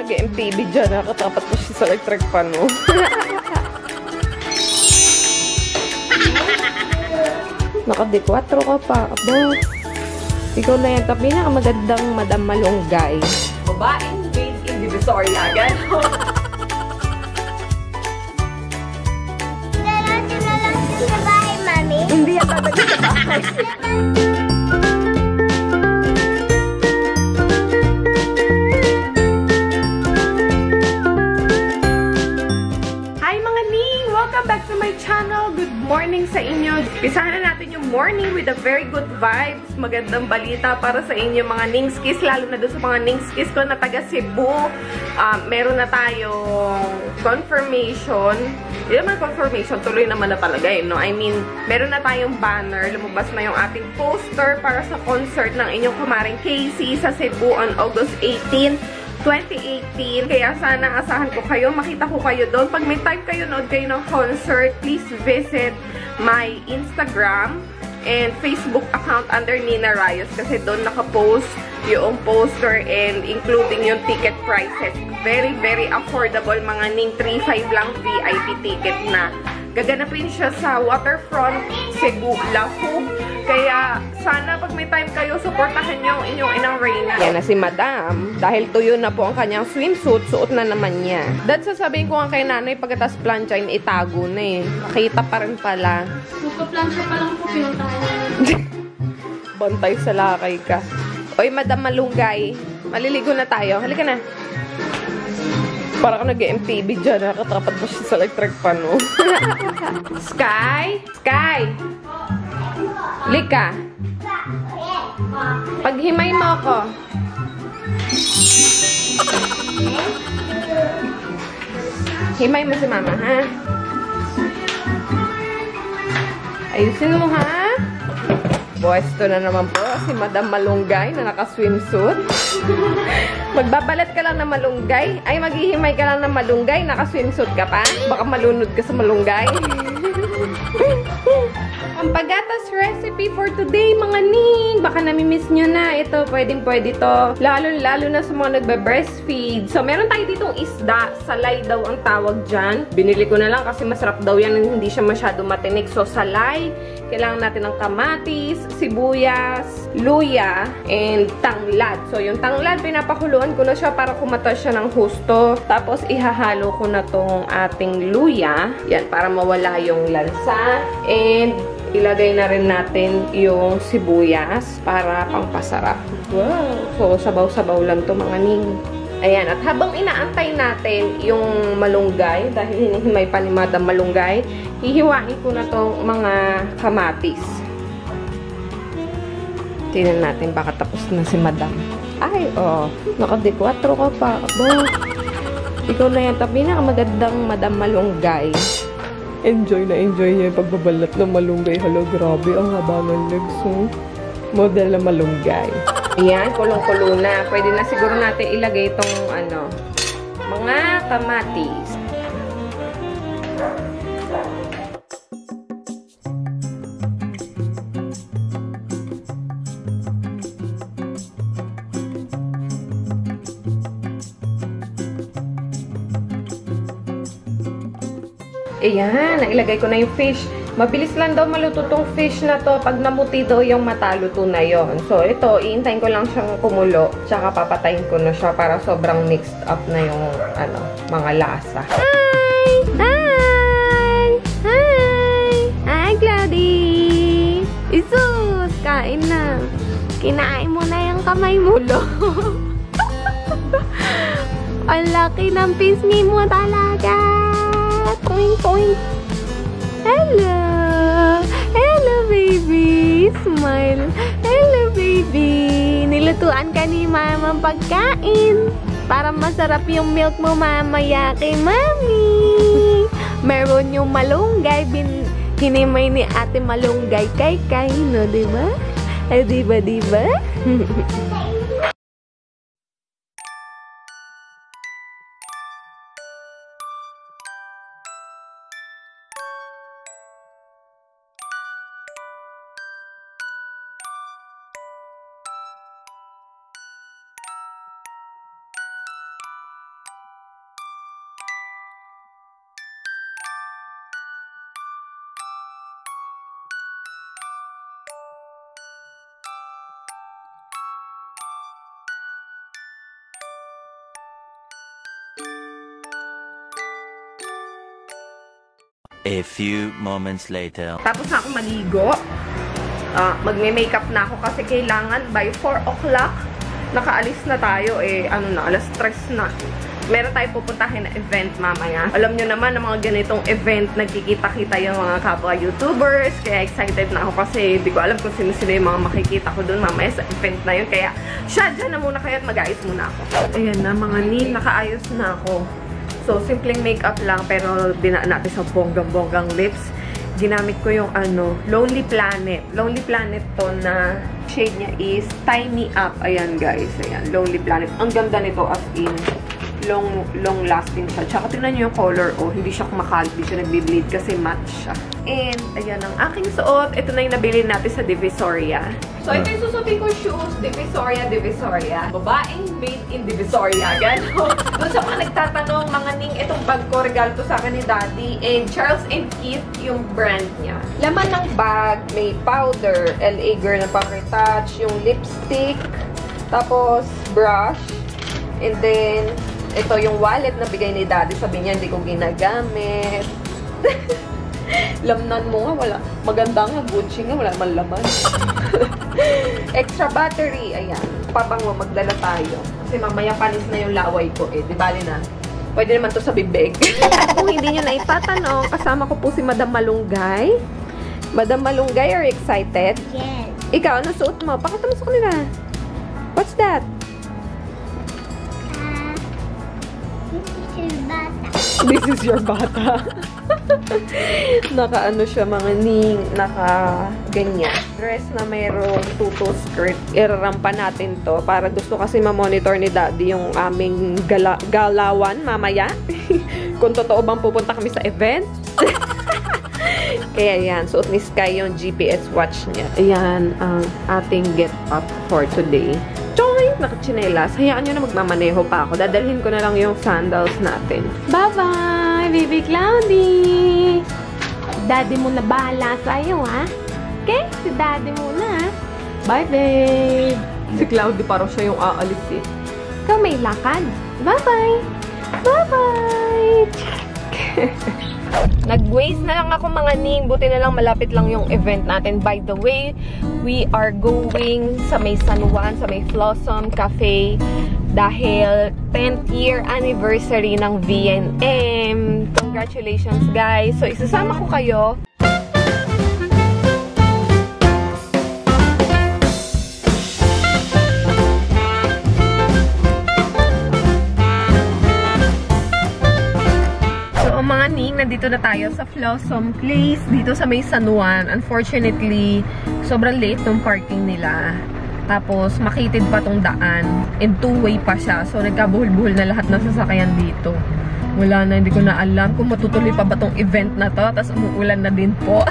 nag-MTV dyan. Nakatapat ko siya sa electric fan, no? Naka-D4 ka pa. Abo. Ikaw na yan. Tapi nakamagandang Madam Malunggay. Babaeng made in Divisoria. Gano'n. Sa bahay, Mami? Hindi yan dadali sa bahay. Hi mga Ning! Welcome back to my channel. Good morning sa inyo. Pisahan na natin yung morning with a very good vibes. Magandang balita para sa inyo mga Ningskis. Lalo na doon sa mga Ningskis ko na taga Cebu. Meron na tayong confirmation. Hindi naman confirmation, tuloy naman na talaga eh, no? I mean, meron na tayong banner, lumabas na yung ating poster para sa concert ng inyong kumaring Casey sa Cebu on August 18, 2018. Kaya sana asahan ko kayo, makita ko kayo doon. Pag may time kayo, nood kayo ng concert, please visit my Instagram and Facebook account under Nina Rayos kasi doon nakapost yung poster and including yung ticket prices. Very, very affordable mga Ning. 3.5 lang VIP ticket na. Gaganapin siya sa Waterfront, Cebu, Lafu. Kaya sana pag may time kayo, supportahan nyo ang inyong inang Reyna. Yan na si Madam. Dahil tuyo na po ang kanyang swimsuit, suot na naman niya. Dahil sasabihin ko nga kay nanay, pagkatas plancha, itago na eh. Makita pa rin pala. Magpa-plancha pa lang po, pinuntahan niya. Bantay sa lakay ka. Oy, Madam Malunggay. Maliligo na tayo. Halika na. Para ka nag-MTV dyan. Nakatapat mo siya sa electric fan, no? Sky? Sky? Lika. Paghimay mo ako. Himay mo si mama, ha? Ayusin mo, ha? Pwesto na naman po si Madam Malunggay na naka-swimsuit. Magbabalat ka lang ng malunggay. Ay, maghihimay ka lang ng malunggay. Naka-swimsuit ka pa. Baka malunod ka sa malunggay. Ang pagatas recipe for today, mga Ning. Baka namimiss nyo na. Ito, pwedeng-pwede to. Lalo na sa mga nagbe-breastfeed. So, meron tayo ditong isda. Salay daw ang tawag dyan. Binili ko na lang kasi masarap daw yan. Hindi siya masyado matinik. So, salay. Kailangan natin ng kamatis, sibuyas, luya, and tanglad. So, yung tanglad, pinapakuluan ko na siya para kumata siya ng husto. Tapos, ihahalo ko na tong ating luya. Yan, para mawala yung lansa. And, ilagay na rin natin yung sibuyas para pampasarap. Wow! So, sabaw-sabaw lang to mga Ning. Ayan, at habang inaantay natin yung malunggay, dahil hinihimay pa ni Madam Malunggay, hihiwain ko na tong mga kamatis. Tingnan natin, baka tapos na si Madam. Ay, oh, naka-D4 ka pa. Abo, ikaw na yan, tapi nakamagandang Madam Malunggay. Enjoy na enjoy niya yung pagbabalat ng malunggay. Hello, grabe, ang haba ng legs, oh. Model na malunggay. Ayan, kulong-kulo na. Pwede na siguro natin ilagay itong, mga kamatis. Ayan, nailagay ko na yung fish. Mabilis lang daw maluto tong fish na to. Pag namuti daw yung mata, luto na yon. So, ito, iintayin ko lang siyang kumulo. Tsaka papatayin ko na siya para sobrang mixed up na yung, mga lasa. Hi! Hi! Hi! Hi, Cloudy! Isus! Kain na. Kinain mo na yung kamay mo, lo. Ang laki ng pisngi mo talaga. Toink, toink. Hello! Hello, baby! Smile! Hello, baby! Nilutuan ka ni Mama pagkain para masarap yung milk mo mamaya kay Mami! Meron yung malunggay, hinimay ni Ate Malunggay kay no, diba? Ay, diba? A few moments later. Tapos na ako maligo. Magme-makeup na ako kasi kailangan by 4 o'clock nakaalis na tayo. Alas 3 na. Meron tayo pupuntahin na event mamaya. Alam nyo naman, ng mga ganitong event, nagkikita-kita yung mga kapwa YouTubers. Kaya excited na ako kasi di ko alam kung sino-sino yung mga makikita ko dun mamaya sa event na yun. Kaya, dyan na muna kayo at mag-ayos muna ako. Ayan na, mga nin, nakaayos na ako. So, simpleng makeup lang, pero dinaan natin sa bonggang-bonggang lips. Ginamit ko yung Lonely Planet. Lonely Planet to na shade niya is Tie Me Up. Ayan, guys. Ayan, Lonely Planet. Ang ganda nito as in. Long lasting siya. Tsaka tingnan niyo yung color, hindi siya kumakalit, hindi siya nagbi-bleed kasi matte siya. And, ayan ang aking suot. Ito na yung nabili natin sa Divisoria. So, ito yung susutin ko shoes. Divisoria. Babaeng made in Divisoria. Gano'n. Doon sa mga nagtatanong, mga ning, itong bag ko, regalo to sa akin ni Daddy. And Charles & Keith, yung brand niya. Laman ng bag, may powder, LA Girl na pang-retouch, yung lipstick, tapos brush, and then, ito yung wallet na bigay ni Daddy. Sabi niya, hindi ko ginagamit. Lamnan mo nga, wala. Maganda nga, Gucci nga, wala man laman. Extra battery, ayan. Pabango, magdala tayo. Kasi mamaya panis na yung laway ko Di bali na. Pwede naman to sa bibig. At kung hindi nyo na itatanong, kasama ko po si Madam Malunggay. Madam Malunggay, are you excited? Yes. Ikaw, ano suot mo? Pakita mo sa kanila. What's that? This is your bata. Naka siya mga ning, naka ganyan. Dress na mayroong tutu skirt. Irarampa natin to para gusto kasi ma-monitor ni Daddy yung aming galawan mamaya. Kung totoo bang pupunta kami sa event. Kaya yan, suot ni Sky yung GPS watch niya. Ayan ang ating get up for today. Choy! Nakachinelas. Hayaan nyo na magmamaneho pa ako. Dadalhin ko na lang yung sandals natin. Bye-bye, baby Cloudy! Daddy mo na bahala sa'yo, ha? Okay? Si Daddy muna, ha? Bye, babe! Si Cloudy parang siya yung aalis, eh. Ikaw may lakad. Bye-bye! Bye-bye! Check! Nag-waste na lang ako mga ning. Buti na lang malapit lang yung event natin. By the way, we are going sa may San Juan, sa may Flossom Cafe dahil 10th year anniversary ng VNM. Congratulations, guys! So, isasama ko kayo. Nandito na tayo sa Flossom Place, dito sa may San Juan. Unfortunately, sobrang late ng parking nila. Tapos, makitid pa tong daan. And two-way pa siya. So, nagkabuhol-buhol na lahat ng sasakyan dito. Wala na, hindi ko na alam kung matutuloy pa ba tong event na to. Tapos, umuulan na din po.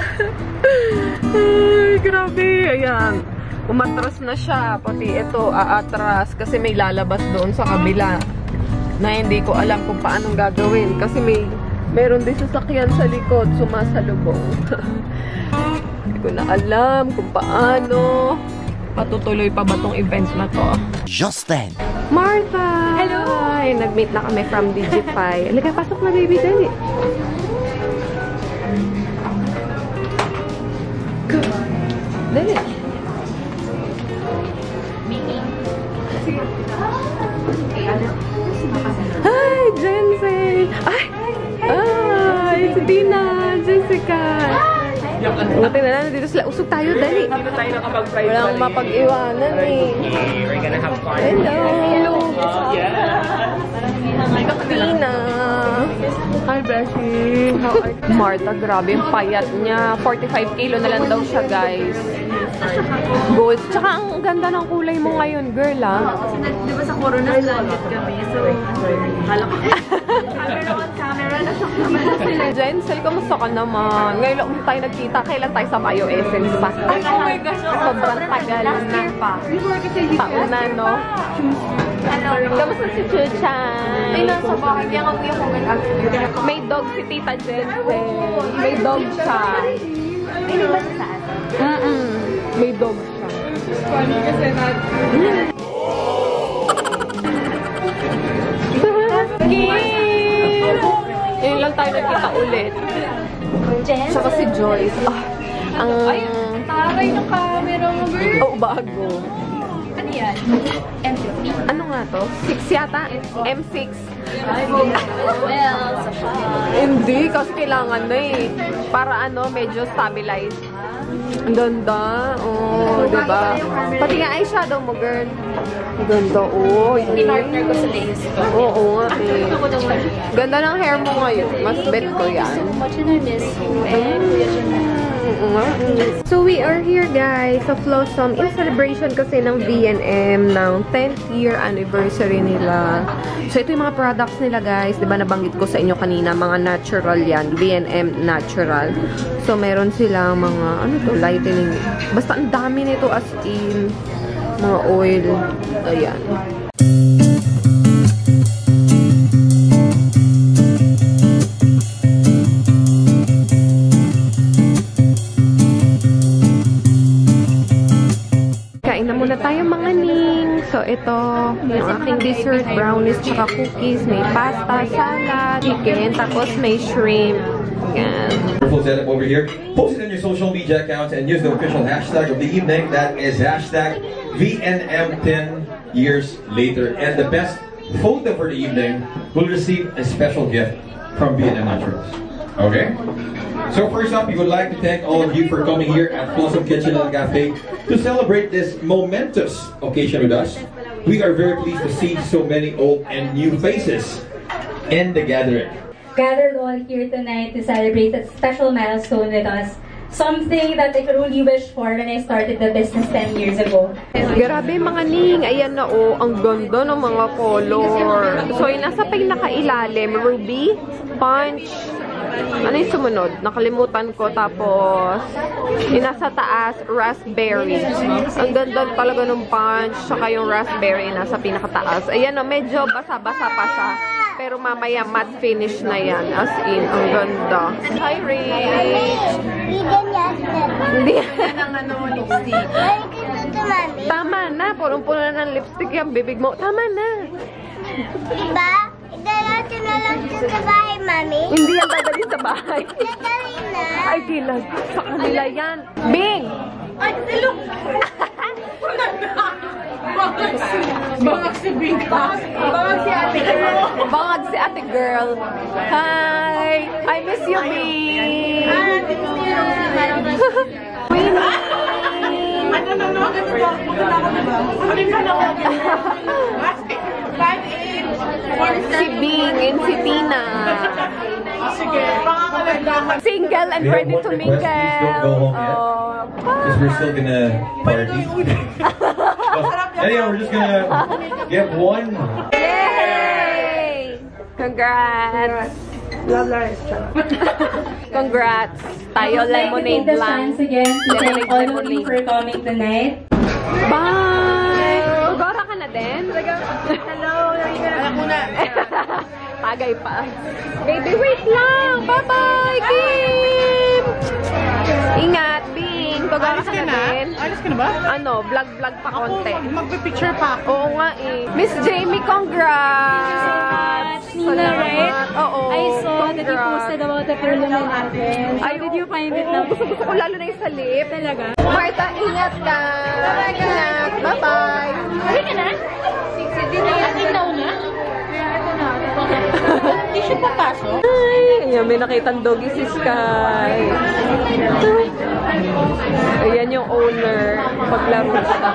Ay, grabe. Ayan. Umatras na siya. Pati ito, aatras. Kasi may lalabas doon sa kabila. Na hindi ko alam kung paanong gagawin. Kasi meron din sasakyan sa likod, sumasalubong. Hindi ko na alam kung paano. Patutuloy pa ba tong event na to? Just then. Martha! Hello! Ay, nag-meet na kami from Digify. Halika, pasok na, baby. Dali. Dali. Hi, Jensen! Ay, si Tina, Jessica. Buti na lang, dito sila. Usog tayo, dali. Dito tayo nakapag-five. Walang mapag-iwanan eh. We're gonna have fun. Hello! Yeah. Tina! Hi, Beshi! How are you? Martha, grabe yung payat niya. 45 kilo na lang daw siya, guys. Gold. Tsaka ang ganda ng kulay mo ngayon, girl, ah. Kasi di ba sa Corona landed kami, so hala ko. Camera na shock naman sila. Jensel, kamusta ka naman? Ngayon lang tayo nagkita. Kailan tayo sa Bio Essence pa? Oh my gosh, sobrang tagal na. Last year pa. Taon na, no? Kamusta si Chuchan? Ay, nasa bahay. Kaya kami ako mag-after. May dog si Tita Jensel. May dog siya. Ay, di ba sa saan? May dog siya. Funny kasi Ngayon lang tayo nagkita ulit. Jen. Tsaka si Joyce. Ang... Taray ng camera mo, girl. Oh, bago. Ano yan? M50. Ano nga to? 6 yata? M6. Well, sa shop. Hindi, kasi kailangan na eh. Para ano, medyo stabilized. Ang ganda. Oh, diba? Pati nga eyeshadow mo, girl. Ang ganda. Oh, Pinartner ko sa lace ko. Oo nga eh. Ganda ng hair mo ngayon. Mas bet ko yan. So much and I miss you. And Kuya Janelle. So we are here guys sa Flossom in celebration kasi ng V&M ng 10th year anniversary nila. So ito yung mga products nila guys, 'di ba nabanggit ko sa inyo kanina, mga natural 'yan, V&M natural. So meron silang mga ano to, lightening. Basta ang dami nito as in mga oil. Ayan. Muna tayo mga ning. So, ito, yung aking dessert, brownies, tsaka cookies. May pasta, salad, chicken, tapos may shrimp. Yan. Wonderful setup over here. Post it on your social media accounts and use the official hashtag of the evening. That is hashtag VNM 10 years later. And the best photo for the evening will receive a special gift from VNM Naturals. Okay? So first up, we would like to thank all of you for coming here at Blossom Kitchen and Cafe to celebrate this momentous occasion with us. We are very pleased to see so many old and new faces in the gathering. Gathered all here tonight to celebrate a special milestone with us. Something that I could only wish for when I started the business 10 years ago. Grabe mga ning, ayan na oh, ang ganda ng mga color. So yung nasa pinakailalim, ruby, punch, ano yung sumunod? Nakalimutan ko. Tapos, yung nasa taas, raspberry. Ang ganda talaga ng punch. Saka yung raspberry nasa pinakataas. Ayan o, medyo basa-basa pa siya. Pero mamaya matte finish na yan. As in, ang ganda. Hi, Rich! Hindi yan ang ano mo, lipstick. Tama na. Punong-puno na ng lipstick yung bibig mo. Tama na. Diba? Idalatin na lang dito sa bahay, Mami. Hindi yan dadalhin sa bahay. Dadalhin na. Ay, kilag. Sa kanila yan. Bing! Ay, silong! Bangag si Bing. Bangag si ate girl. Bangag si ate girl. Hi! I miss you, Bing! Si Bing and si Tina. Single and ready to mingle. Please don't go home yet. Because we're still gonna party. Anyhow, we're just gonna get one. Yay! Congrats! Congrats! Tayo lemonade lang. Thanks again to thank all of you for coming tonight. Bye! Gora ka na din? Hello! Alam mo na. Tagay pa. Baby, wait lang! Bye-bye, Kim! Ingat, Bing! Gora ka na din? Alis ka na ba? Ano, vlog-vlog pa konti. Magpipicture pa ako. Oo nga eh. Miss Jamie, congrats! Nina, right? Oo. I saw that you posted about the tournament natin. Ay, did you find it na? Gusto ko lalo na yung sa lip. Talaga? Marta, ingat ka! Ingat! Bye-bye! Hali ka na? Hindi na yan. Hindi na una? Hindi siya papasok. Ay, ayan, may nakitang doggy si Sky. Ayan yung owner. Paglaro siya.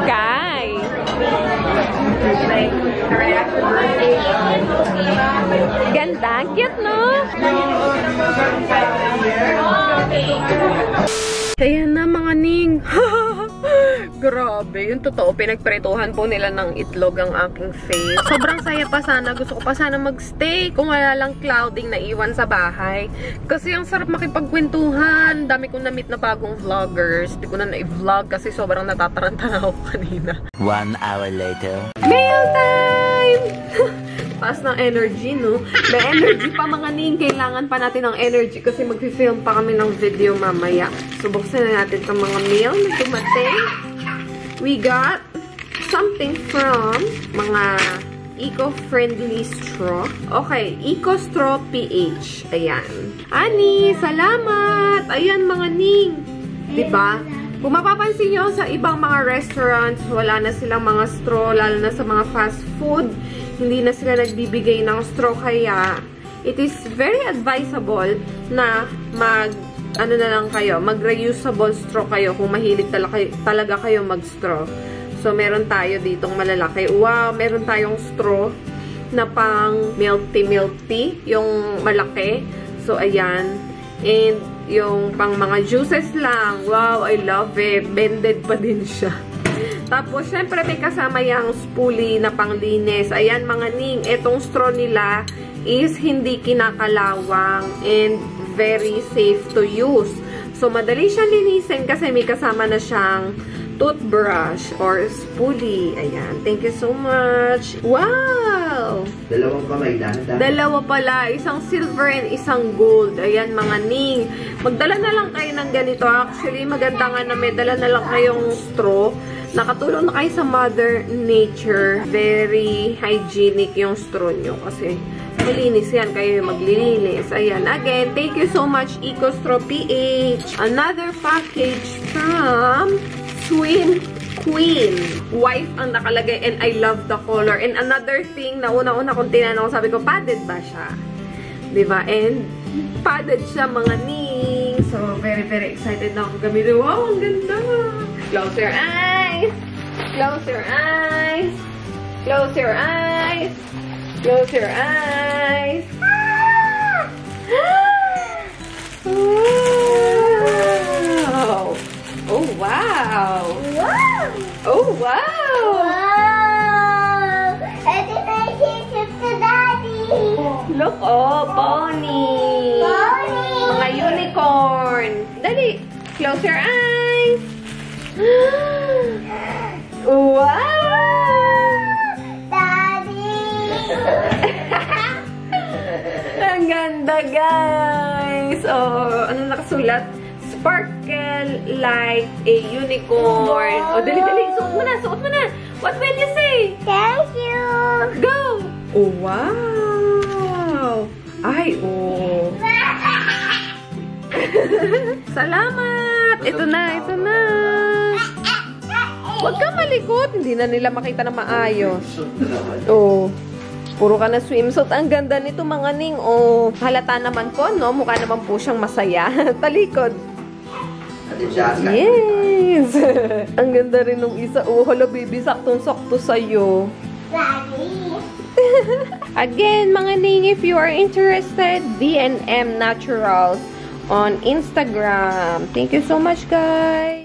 Sky! Ganda. Cute, no? Ayan na mga ning. Grabe. Yung totoo, pinagpretuhan po nila ng itlog ang aking face. Sobrang saya pa sana. Gusto ko pa sana magstay kung wala lang clouding na iwan sa bahay. Kasi ang sarap makipagkwentuhan. Dami kong na-meet na bagong vloggers. Di ko na na-vlog kasi sobrang natataranta na ako kanina. 1 hour later. Mail time! Taas ng energy, no? May energy pa mga ning. Kailangan pa natin ng energy kasi mag-film pa kami ng video mamaya. So, buksan na natin itong mga mail na dumating. We got something from mga eco-friendly straw. Okay, Eco Straw PH. Ayan. Ani, salamat! Ayan, mga ning. Diba? Kung mapapansin nyo, sa ibang mga restaurants, wala na silang mga straw, lalo na sa mga fast food. Hindi na sila nagbibigay ng straw, kaya it is very advisable na mag-reusable straw kayo kung mahilig talaga kayo mag-straw. So, meron tayo ditong malalaki. Wow, meron tayong straw na pang milky, yung malaki. So, ayan. And, yung pang mga juices lang. Wow, I love it. Bended pa din siya. Tapos, syempre, may kasama yung spoolie na panglinis. Ayan, mga ning. Etong straw nila is hindi kinakalawang and very safe to use. So, madali siyang linisin kasi may kasama na siyang toothbrush or spoolie. Ayan. Thank you so much. Wow! Dalawang kamay lang. Dalawa pala. Isang silver and isang gold. Ayan, mga ning. Magdala na lang kayo ng ganito. Actually, maganda nga na may dala na lang kayong straw. Nakatulong na kayo sa Mother Nature. Very hygienic yung straw nyo kasi malinis yan. Kayo maglilinis. Ayan. Again, thank you so much, Eco Straw PH. Another package from Swim Queen. Wife ang nakalagay and I love the color. And another thing na una-una kung tinanong, sabi ko, padded ba siya? Diba? And padded siya, mga ning. So, very, very excited na ako gamitin. Wow, ang ganda! Close your eyes! Close your eyes! Close your eyes! Close your eyes! Wow! Oh, wow! Wow! Oh, wow! Wow! Ito na yung to Daddy! Look, oh, pony! Pony! Mga unicorn! Dali! Close your eyes! Wow! Daddy! Ang ganda, guys! Oh, ano nakasulat? Sparkle like a unicorn. Oh, dali, dali. Suot mo na, suot mo na. What will you say? Thank you! Go! Oh, wow! Ay, oh. Salamat! Ito na, ito na. Huwag kang malikot. Hindi na nila makita na maayos. Oh. Puro ka na swimsuit. Ang ganda nito, mga ning. Oh, halata naman po, no? Mukha naman po siyang masaya. Talikod. Yes! Ang ganda rin nung isa. Oh, hala, baby. Saktong-sakto sa'yo. Daddy! Again, mga ning, if you are interested, V&M Naturals on Instagram. Thank you so much, guys!